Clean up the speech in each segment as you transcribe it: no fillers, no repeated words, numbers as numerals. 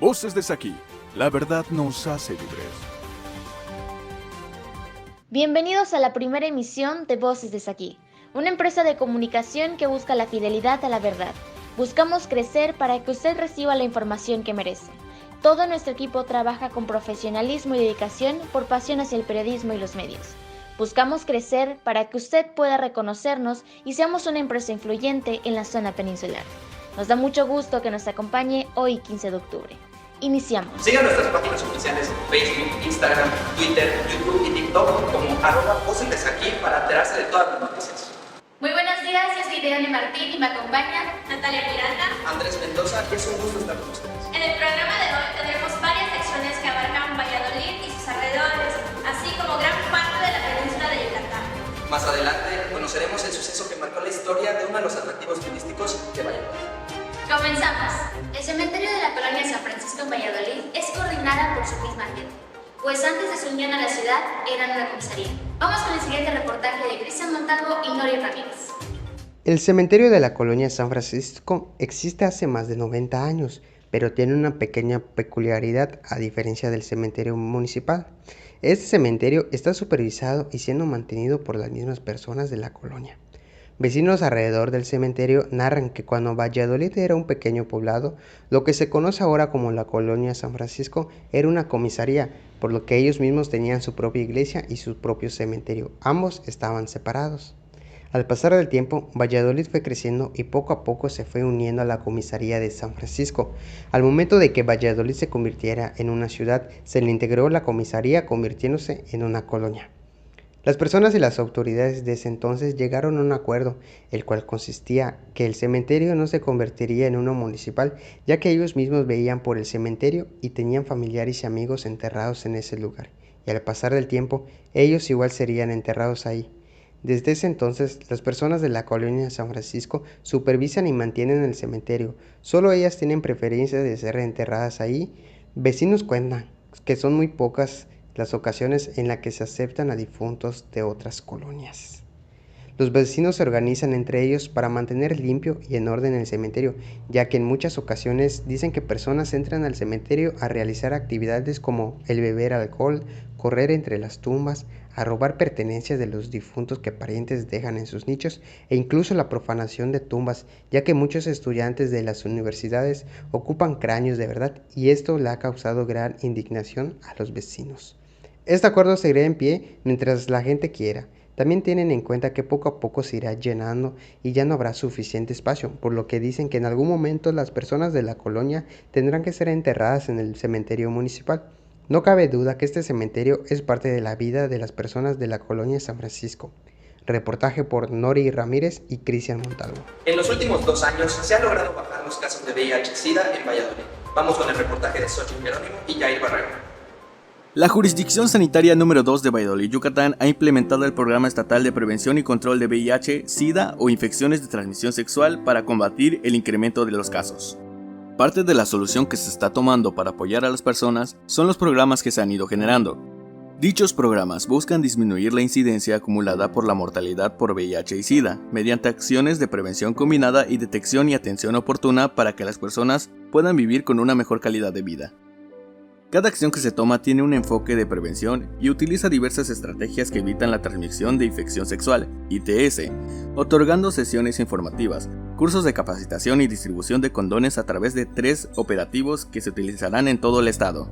Voces desde aquí. La verdad nos hace libres. Bienvenidos a la primera emisión de Voces desde aquí, una empresa de comunicación que busca la fidelidad a la verdad. Buscamos crecer para que usted reciba la información que merece. Todo nuestro equipo trabaja con profesionalismo y dedicación por pasión hacia el periodismo y los medios. Buscamos crecer para que usted pueda reconocernos y seamos una empresa influyente en la zona peninsular. Nos da mucho gusto que nos acompañe hoy 15 de octubre. Iniciamos. Sigan nuestras páginas oficiales Facebook, Instagram, Twitter, YouTube y TikTok como @Voces desde aquí para enterarse de todas las noticias. Muy buenos días, yo soy Leone Martín y me acompaña Natalia Miranda, Andrés Mendoza, y es un gusto estar con ustedes. En el programa de hoy tendremos varias secciones que abarcan Valladolid y sus alrededores, así como gran parte de la península de Yucatán. Más adelante conoceremos el suceso que marcó la historia de uno de los atractivos turísticos de Valladolid. Comenzamos. El cementerio de la colonia San Francisco en Valladolid es coordinada por su misma gente, pues antes de su unión a la ciudad eran una comisaría. Vamos con el siguiente reportaje de Cristian Montalvo y Nori Ramírez. El cementerio de la colonia San Francisco existe hace más de 90 años, pero tiene una pequeña peculiaridad a diferencia del cementerio municipal. Este cementerio está supervisado y siendo mantenido por las mismas personas de la colonia. Vecinos alrededor del cementerio narran que cuando Valladolid era un pequeño poblado, lo que se conoce ahora como la colonia San Francisco era una comisaría, por lo que ellos mismos tenían su propia iglesia y su propio cementerio. Ambos estaban separados. Al pasar del tiempo, Valladolid fue creciendo y poco a poco se fue uniendo a la comisaría de San Francisco. Al momento de que Valladolid se convirtiera en una ciudad, se le integró la comisaría convirtiéndose en una colonia. Las personas y las autoridades de ese entonces llegaron a un acuerdo, el cual consistía que el cementerio no se convertiría en uno municipal, ya que ellos mismos veían por el cementerio y tenían familiares y amigos enterrados en ese lugar, y al pasar del tiempo, ellos igual serían enterrados ahí. Desde ese entonces, las personas de la colonia San Francisco supervisan y mantienen el cementerio, solo ellas tienen preferencia de ser enterradas ahí. Vecinos cuentan que son muy pocas las ocasiones en las que se aceptan a difuntos de otras colonias. Los vecinos se organizan entre ellos para mantener limpio y en orden el cementerio, ya que en muchas ocasiones dicen que personas entran al cementerio a realizar actividades como el beber alcohol, correr entre las tumbas, a robar pertenencias de los difuntos que parientes dejan en sus nichos e incluso la profanación de tumbas, ya que muchos estudiantes de las universidades ocupan cráneos de verdad y esto le ha causado gran indignación a los vecinos. Este acuerdo seguirá en pie mientras la gente quiera. También tienen en cuenta que poco a poco se irá llenando y ya no habrá suficiente espacio, por lo que dicen que en algún momento las personas de la colonia tendrán que ser enterradas en el cementerio municipal. No cabe duda que este cementerio es parte de la vida de las personas de la colonia San Francisco. Reportaje por Nori Ramírez y Cristian Montalvo. En los últimos 2 años se han logrado bajar los casos de VIH-Sida en Valladolid. Vamos con el reportaje de Xochitl Jerónimo y Jair Barrero. La Jurisdicción Sanitaria número 2 de Valladolid, Yucatán, ha implementado el Programa Estatal de Prevención y Control de VIH, SIDA o infecciones de transmisión sexual para combatir el incremento de los casos. Parte de la solución que se está tomando para apoyar a las personas son los programas que se han ido generando. Dichos programas buscan disminuir la incidencia acumulada por la mortalidad por VIH y SIDA, mediante acciones de prevención combinada y detección y atención oportuna para que las personas puedan vivir con una mejor calidad de vida. Cada acción que se toma tiene un enfoque de prevención y utiliza diversas estrategias que evitan la transmisión de infección sexual, ITS, otorgando sesiones informativas, cursos de capacitación y distribución de condones a través de 3 operativos que se utilizarán en todo el estado.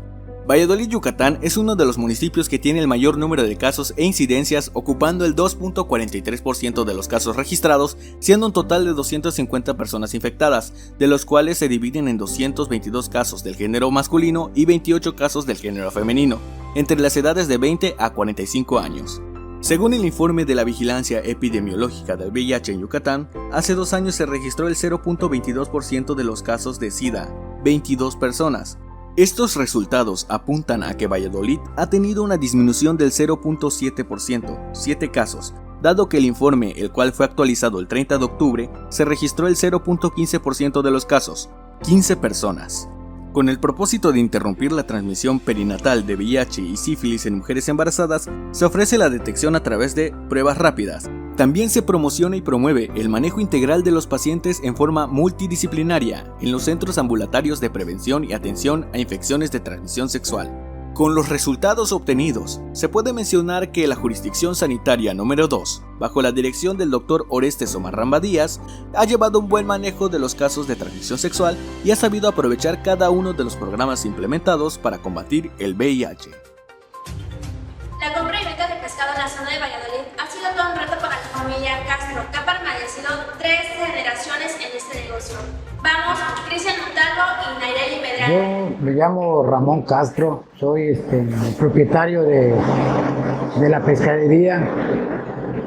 Valladolid, Yucatán es uno de los municipios que tiene el mayor número de casos e incidencias, ocupando el 2.43% de los casos registrados, siendo un total de 250 personas infectadas, de los cuales se dividen en 222 casos del género masculino y 28 casos del género femenino, entre las edades de 20 a 45 años. Según el informe de la Vigilancia Epidemiológica del VIH en Yucatán, hace 2 años se registró el 0.22% de los casos de SIDA, 22 personas. Estos resultados apuntan a que Valladolid ha tenido una disminución del 0.7%, 7 casos, dado que el informe, el cual fue actualizado el 30 de octubre, se registró el 0.15% de los casos, 15 personas. Con el propósito de interrumpir la transmisión perinatal de VIH y sífilis en mujeres embarazadas, se ofrece la detección a través de pruebas rápidas. También se promociona y promueve el manejo integral de los pacientes en forma multidisciplinaria en los centros ambulatorios de prevención y atención a infecciones de transmisión sexual. Con los resultados obtenidos, se puede mencionar que la Jurisdicción Sanitaria número 2, bajo la dirección del Dr. Orestes Omarramba Díaz, ha llevado un buen manejo de los casos de transmisión sexual y ha sabido aprovechar cada uno de los programas implementados para combatir el VIH. La compra y venta de pescado en la zona de Valladolid ha sido todo un reto para la familia Castro, que ha permanecido 3 generaciones en este negocio. Vamos, Cristian Montalvo y Naireli Medrano. Yo me llamo Ramón Castro, soy el propietario de la pescadería.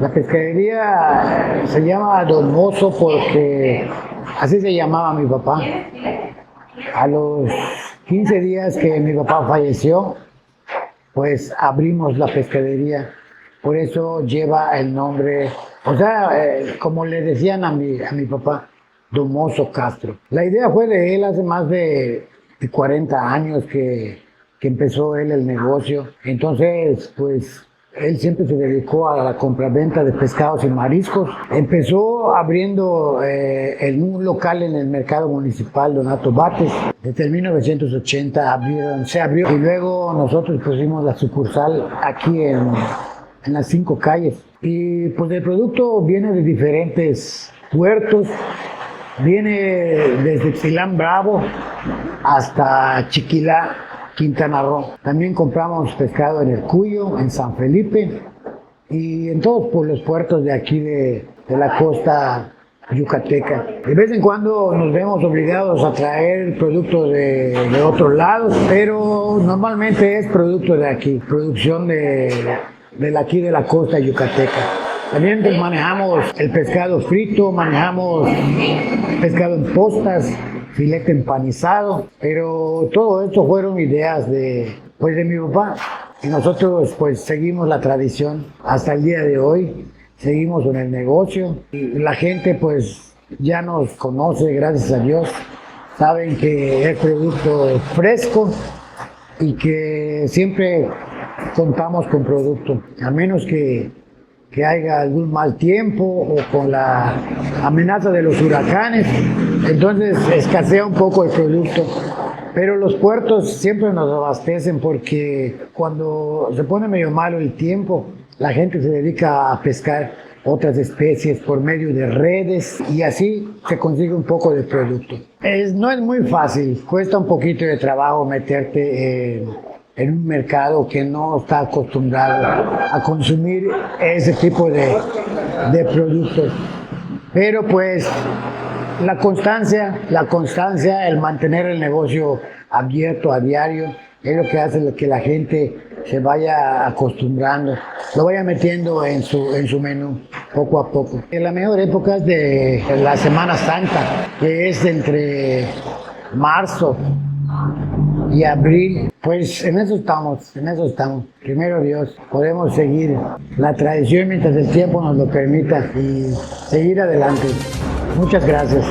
La pescadería se llama Don Mozo porque así se llamaba mi papá. A los 15 días que mi papá falleció, pues abrimos la pescadería. Por eso lleva el nombre, o sea, como le decían a mi papá, Don Mozo Castro. La idea fue de él hace más de 40 años que empezó él el negocio. Entonces, pues, él siempre se dedicó a la compraventa de pescados y mariscos. Empezó abriendo un local en el mercado municipal Donato Bates. Desde el 1980 se abrió y luego nosotros pusimos la sucursal aquí en las 5 calles. Y pues el producto viene de diferentes puertos. Viene desde Xilán Bravo hasta Chiquilá, Quintana Roo. También compramos pescado en El Cuyo, en San Felipe y en todos los puertos de aquí de la costa yucateca. De vez en cuando nos vemos obligados a traer productos de otros lados, pero normalmente es producto de aquí, producción de aquí de la costa yucateca. También manejamos el pescado frito, manejamos pescado en postas, filete empanizado, pero todo esto fueron ideas de mi papá. Y nosotros pues seguimos la tradición hasta el día de hoy, seguimos en el negocio y la gente pues ya nos conoce, gracias a Dios, saben que es producto fresco y que siempre contamos con producto, a menos que haya algún mal tiempo o con la amenaza de los huracanes, entonces escasea un poco el producto. Pero los puertos siempre nos abastecen porque cuando se pone medio malo el tiempo, la gente se dedica a pescar otras especies por medio de redes y así se consigue un poco de producto. No es muy fácil, cuesta un poquito de trabajo meterte en un mercado que no está acostumbrado a consumir ese tipo de productos. Pero pues la constancia, el mantener el negocio abierto a diario, es lo que hace que la gente se vaya acostumbrando, lo vaya metiendo en su menú poco a poco. La mejor época es de la Semana Santa, que es entre marzo y abril, pues en eso estamos. Primero Dios, podemos seguir la tradición mientras el tiempo nos lo permita y seguir adelante. Muchas gracias.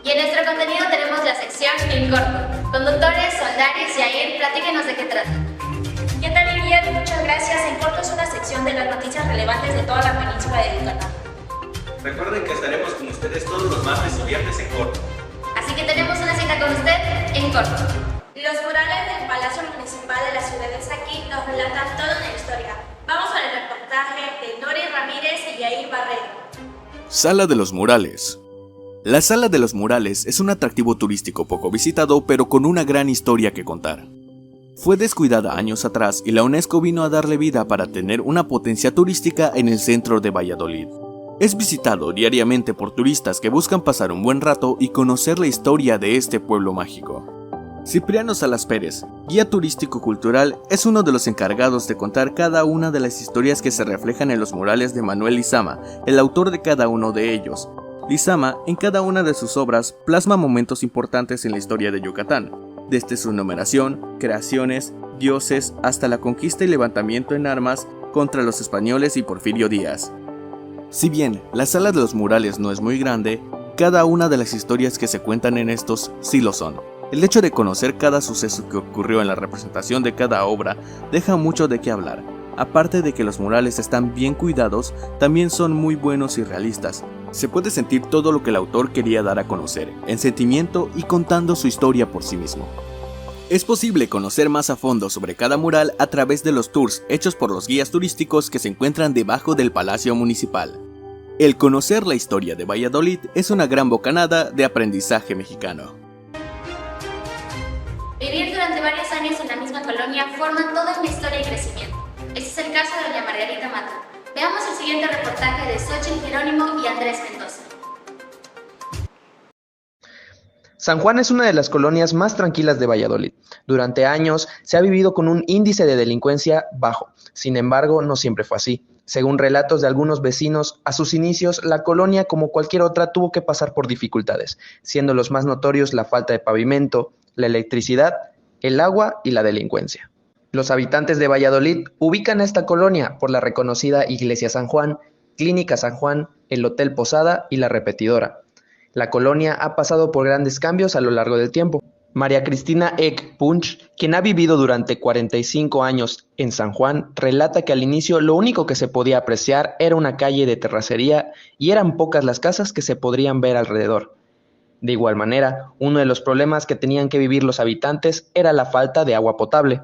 Y en nuestro contenido tenemos la sección En Corto. Conductores, Soldaris y Ayer, platíquenos de qué trata. ¿Qué tal, Miguel? Muchas gracias. En Corto es una sección de las noticias relevantes de toda la península de Yucatán. Recuerden que estaremos con ustedes todos los martes y viernes en corto. Así que tenemos una cita con usted en Corto. Los murales del Palacio Municipal de la ciudad de Saquí nos relatan toda una historia. Vamos al reportaje de Nori Ramírez y Yair Barrero. Sala de los Murales. La Sala de los Murales es un atractivo turístico poco visitado, pero con una gran historia que contar. Fue descuidada años atrás y la UNESCO vino a darle vida para tener una potencia turística en el centro de Valladolid. Es visitado diariamente por turistas que buscan pasar un buen rato y conocer la historia de este pueblo mágico. Cipriano Salas Pérez, guía turístico-cultural, es uno de los encargados de contar cada una de las historias que se reflejan en los murales de Manuel Lizama, el autor de cada uno de ellos. Lizama, en cada una de sus obras, plasma momentos importantes en la historia de Yucatán, desde su numeración, creaciones, dioses, hasta la conquista y levantamiento en armas contra los españoles y Porfirio Díaz. Si bien la Sala de los Murales no es muy grande, cada una de las historias que se cuentan en estos sí lo son. El hecho de conocer cada suceso que ocurrió en la representación de cada obra deja mucho de qué hablar. Aparte de que los murales están bien cuidados, también son muy buenos y realistas. Se puede sentir todo lo que el autor quería dar a conocer, en sentimiento y contando su historia por sí mismo. Es posible conocer más a fondo sobre cada mural a través de los tours hechos por los guías turísticos que se encuentran debajo del Palacio Municipal. El conocer la historia de Valladolid es una gran bocanada de aprendizaje mexicano. Vivir durante varios años en la misma colonia forma toda una historia y crecimiento. Este es el caso de doña Margarita Mato. Veamos el siguiente reportaje de Xochitl Jerónimo y Andrés Mendoza. San Juan es una de las colonias más tranquilas de Valladolid. Durante años se ha vivido con un índice de delincuencia bajo. Sin embargo, no siempre fue así. Según relatos de algunos vecinos, a sus inicios, la colonia, como cualquier otra, tuvo que pasar por dificultades, siendo los más notorios la falta de pavimento, la electricidad, el agua y la delincuencia. Los habitantes de Valladolid ubican a esta colonia por la reconocida Iglesia San Juan, Clínica San Juan, el Hotel Posada y la Repetidora. La colonia ha pasado por grandes cambios a lo largo del tiempo. María Cristina Eck Punch, quien ha vivido durante 45 años en San Juan, relata que al inicio lo único que se podía apreciar era una calle de terracería y eran pocas las casas que se podrían ver alrededor. De igual manera, uno de los problemas que tenían que vivir los habitantes era la falta de agua potable.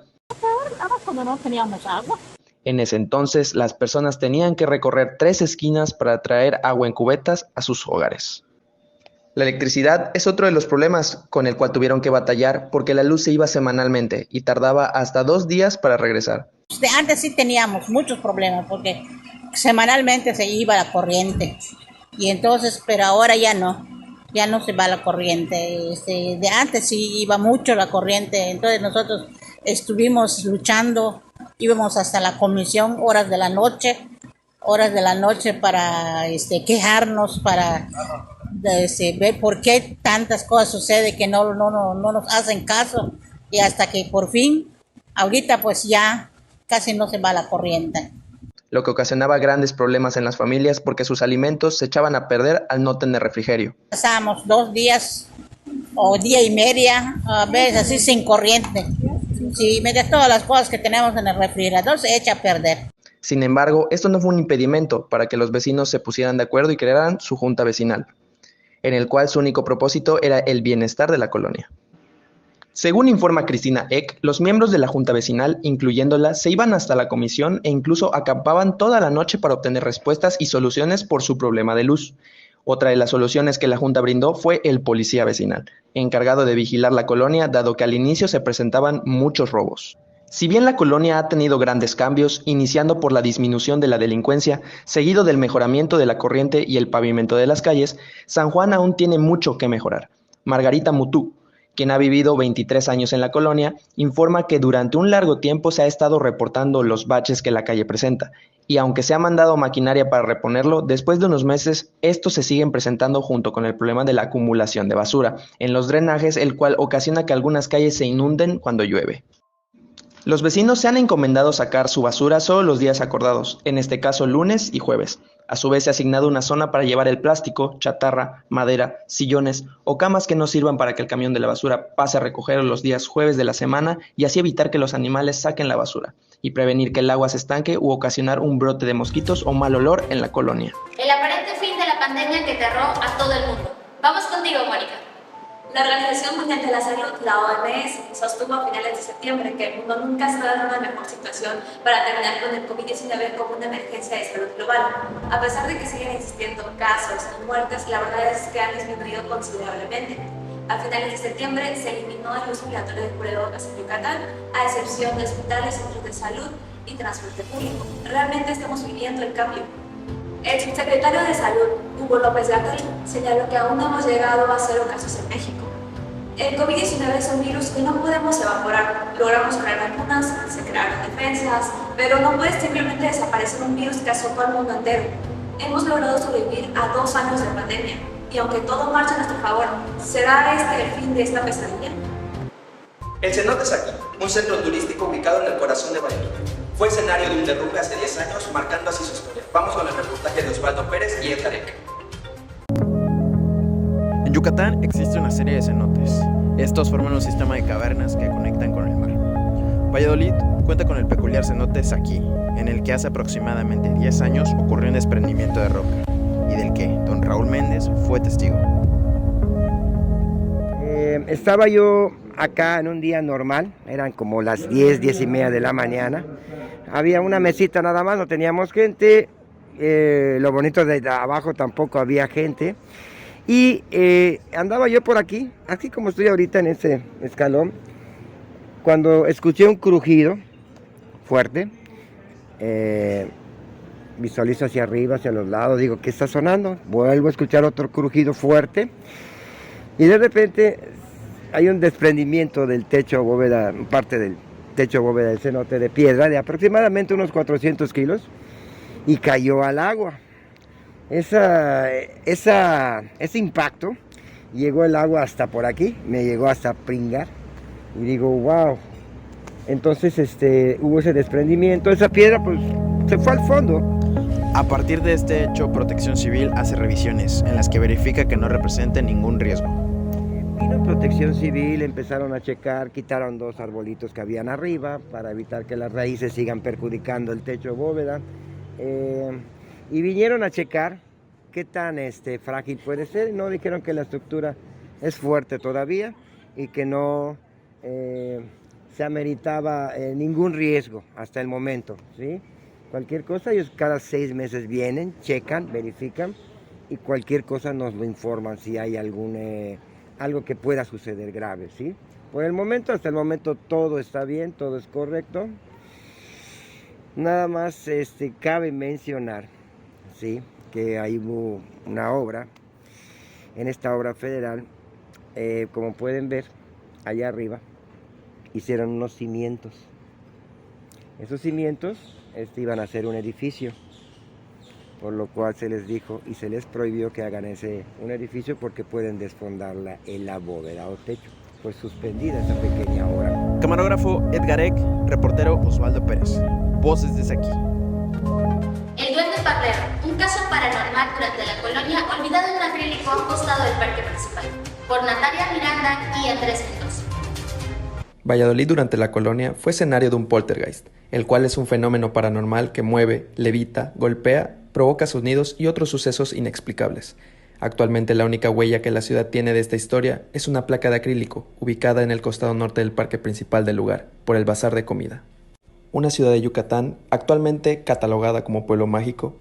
Cuando no teníamos agua. En ese entonces, las personas tenían que recorrer 3 esquinas para traer agua en cubetas a sus hogares. La electricidad es otro de los problemas con el cual tuvieron que batallar porque la luz se iba semanalmente y tardaba hasta 2 días para regresar. Antes sí teníamos muchos problemas porque semanalmente se iba la corriente y entonces, pero ahora ya no se va la corriente. De antes sí iba mucho la corriente, entonces nosotros estuvimos luchando, íbamos hasta la comisión horas de la noche para quejarnos, para ver por qué tantas cosas suceden que no nos hacen caso, y hasta que por fin, ahorita pues ya casi no se va la corriente. Lo que ocasionaba grandes problemas en las familias porque sus alimentos se echaban a perder al no tener refrigerio. Pasábamos 2 días o día y media, a veces así sin corriente. Si metes todas las cosas que tenemos en el refrigerador, se echa a perder. Sin embargo, esto no fue un impedimento para que los vecinos se pusieran de acuerdo y crearan su junta vecinal, en el cual su único propósito era el bienestar de la colonia. Según informa Cristina Eck, los miembros de la junta vecinal, incluyéndola, se iban hasta la comisión e incluso acampaban toda la noche para obtener respuestas y soluciones por su problema de luz. Otra de las soluciones que la junta brindó fue el policía vecinal, encargado de vigilar la colonia, dado que al inicio se presentaban muchos robos. Si bien la colonia ha tenido grandes cambios, iniciando por la disminución de la delincuencia, seguido del mejoramiento de la corriente y el pavimento de las calles, San Juan aún tiene mucho que mejorar. Margarita Mutú, quien ha vivido 23 años en la colonia, informa que durante un largo tiempo se ha estado reportando los baches que la calle presenta, y aunque se ha mandado maquinaria para reponerlo, después de unos meses, estos se siguen presentando junto con el problema de la acumulación de basura en los drenajes, el cual ocasiona que algunas calles se inunden cuando llueve. Los vecinos se han encomendado sacar su basura solo los días acordados, en este caso lunes y jueves. A su vez se ha asignado una zona para llevar el plástico, chatarra, madera, sillones o camas que no sirvan para que el camión de la basura pase a recoger los días jueves de la semana y así evitar que los animales saquen la basura y prevenir que el agua se estanque u ocasionar un brote de mosquitos o mal olor en la colonia. El aparente fin de la pandemia que aterró a todo el mundo. Vamos contigo, Mónica. La Organización Mundial de la Salud, la OMS, sostuvo a finales de septiembre que el mundo nunca estaba en una mejor situación para terminar con el COVID-19 como una emergencia de salud global. A pesar de que siguen existiendo casos y muertes, la verdad es que han disminuido considerablemente. A finales de septiembre se eliminó el uso obligatorio de cubrebocas en Yucatán, a excepción de hospitales, centros de salud y transporte público. Realmente estamos viviendo el cambio. El subsecretario de Salud, Hugo López Gatell, señaló que aún no hemos llegado a 0 casos en México. El COVID-19 es un virus que no podemos evaporar. Logramos crear vacunas, se crearon defensas, pero no puede simplemente desaparecer un virus que azotó al mundo entero. Hemos logrado sobrevivir a 2 años de pandemia, y aunque todo marcha a nuestro favor, ¿será este el fin de esta pesadilla? El cenote es aquí, un centro turístico ubicado en el corazón de Valladolid. Fue escenario de un derrumbe hace 10 años, marcando así su historia. Vamos con el reportaje de Osvaldo Pérez y Edgar Eck. En Yucatán existe una serie de cenotes. Estos forman un sistema de cavernas que conectan con el mar. Valladolid cuenta con el peculiar cenote Saquí, en el que hace aproximadamente 10 años ocurrió un desprendimiento de roca, y del que don Raúl Méndez fue testigo. Estaba yo acá en un día normal, eran como las 10 y media de la mañana. Había una mesita nada más, no teníamos gente. Lo bonito de abajo tampoco había gente. Y andaba yo por aquí, así como estoy ahorita en ese escalón, cuando escuché un crujido fuerte. Visualizo hacia arriba, hacia los lados, digo, ¿qué está sonando? Vuelvo a escuchar otro crujido fuerte. Y de repente hay un desprendimiento del techo bóveda, parte del techo bóveda del cenote de piedra de aproximadamente unos 400 kilos y cayó al agua. Ese impacto, llegó el agua hasta por aquí, me llegó hasta pringar y digo, wow. Entonces hubo ese desprendimiento, esa piedra pues se fue al fondo. A partir de este hecho, Protección Civil hace revisiones en las que verifica que no represente ningún riesgo. Vino Protección Civil, empezaron a checar, quitaron 2 arbolitos que habían arriba para evitar que las raíces sigan perjudicando el techo bóveda. Y vinieron a checar qué tan frágil puede ser. No, dijeron que la estructura es fuerte todavía y que no se ameritaba ningún riesgo hasta el momento, ¿sí? Cualquier cosa, ellos cada 6 meses vienen, checan, verifican y cualquier cosa nos lo informan si hay algo que pueda suceder grave, ¿sí? Por el momento, hasta el momento todo está bien, todo es correcto. Nada más cabe mencionar, ¿sí?, que hay una obra, en esta obra federal, como pueden ver, allá arriba, hicieron unos cimientos. Esos cimientos iban a hacer un edificio, por lo cual se les dijo y se les prohibió que hagan un edificio porque pueden desfondar la bóveda o techo. Fue suspendida esa pequeña obra. Camarógrafo Edgar Eck, reportero Osvaldo Pérez. Voces desde aquí. El Duende Parlero, un caso paranormal durante la colonia olvidado en un acrílico a un costado del parque principal, por Natalia Miranda y Andrés Mendoza. Valladolid durante la colonia fue escenario de un poltergeist, el cual es un fenómeno paranormal que mueve, levita, golpea, provoca sonidos y otros sucesos inexplicables. Actualmente la única huella que la ciudad tiene de esta historia es una placa de acrílico ubicada en el costado norte del parque principal del lugar, por el bazar de comida. Una ciudad de Yucatán actualmente catalogada como pueblo mágico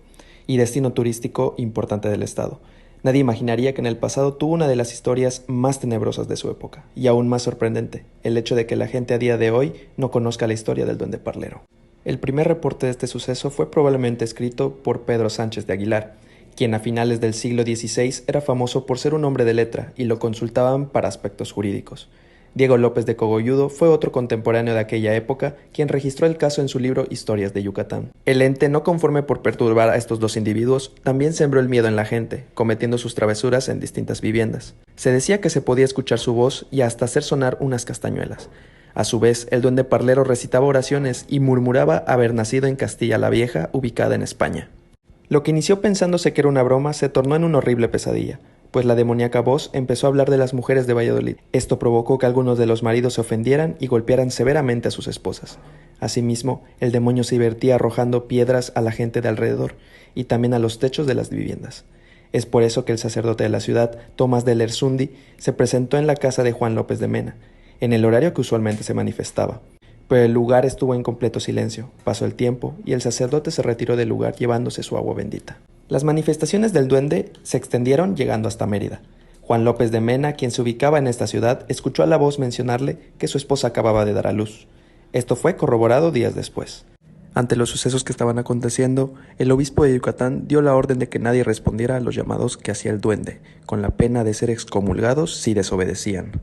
y destino turístico importante del estado. Nadie imaginaría que en el pasado tuvo una de las historias más tenebrosas de su época, y aún más sorprendente, el hecho de que la gente a día de hoy no conozca la historia del Duende Parlero. El primer reporte de este suceso fue probablemente escrito por Pedro Sánchez de Aguilar, quien a finales del siglo XVI era famoso por ser un hombre de letra y lo consultaban para aspectos jurídicos. Diego López de Cogolludo fue otro contemporáneo de aquella época quien registró el caso en su libro Historias de Yucatán. El ente, no conforme por perturbar a estos dos individuos, también sembró el miedo en la gente, cometiendo sus travesuras en distintas viviendas. Se decía que se podía escuchar su voz y hasta hacer sonar unas castañuelas. A su vez, el Duende Parlero recitaba oraciones y murmuraba haber nacido en Castilla la Vieja, ubicada en España. Lo que inició pensándose que era una broma se tornó en una horrible pesadilla, pues la demoníaca voz empezó a hablar de las mujeres de Valladolid. Esto provocó que algunos de los maridos se ofendieran y golpearan severamente a sus esposas. Asimismo, el demonio se divertía arrojando piedras a la gente de alrededor y también a los techos de las viviendas. Es por eso que el sacerdote de la ciudad, Tomás de Lersundi, se presentó en la casa de Juan López de Mena, en el horario que usualmente se manifestaba. Pero el lugar estuvo en completo silencio. Pasó el tiempo y el sacerdote se retiró del lugar llevándose su agua bendita. Las manifestaciones del duende se extendieron llegando hasta Mérida. Juan López de Mena, quien se ubicaba en esta ciudad, escuchó a la voz mencionarle que su esposa acababa de dar a luz. Esto fue corroborado días después. Ante los sucesos que estaban aconteciendo, el obispo de Yucatán dio la orden de que nadie respondiera a los llamados que hacía el duende, con la pena de ser excomulgados si desobedecían.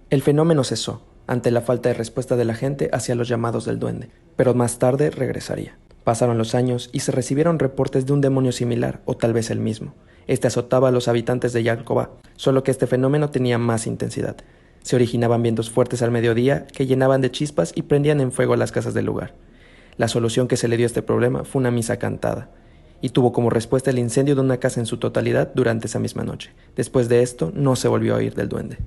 El fenómeno cesó, ante la falta de respuesta de la gente hacia los llamados del duende, pero más tarde regresaría. Pasaron los años y se recibieron reportes de un demonio similar, o tal vez el mismo. Este azotaba a los habitantes de Yalcobá, solo que este fenómeno tenía más intensidad. Se originaban vientos fuertes al mediodía que llenaban de chispas y prendían en fuego las casas del lugar. La solución que se le dio a este problema fue una misa cantada, y tuvo como respuesta el incendio de una casa en su totalidad durante esa misma noche. Después de esto, no se volvió a oír del duende.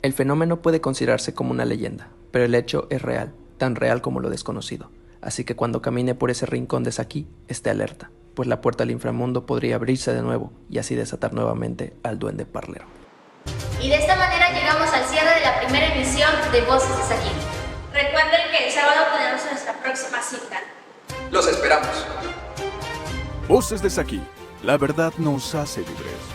El fenómeno puede considerarse como una leyenda, pero el hecho es real, tan real como lo desconocido. Así que cuando camine por ese rincón de Saki, esté alerta, pues la puerta al inframundo podría abrirse de nuevo y así desatar nuevamente al duende parlero. Y de esta manera llegamos al cierre de la primera emisión de Voces de Saki. Recuerden que el sábado tenemos nuestra próxima cita. Los esperamos. Voces de Saki. La verdad nos hace libres.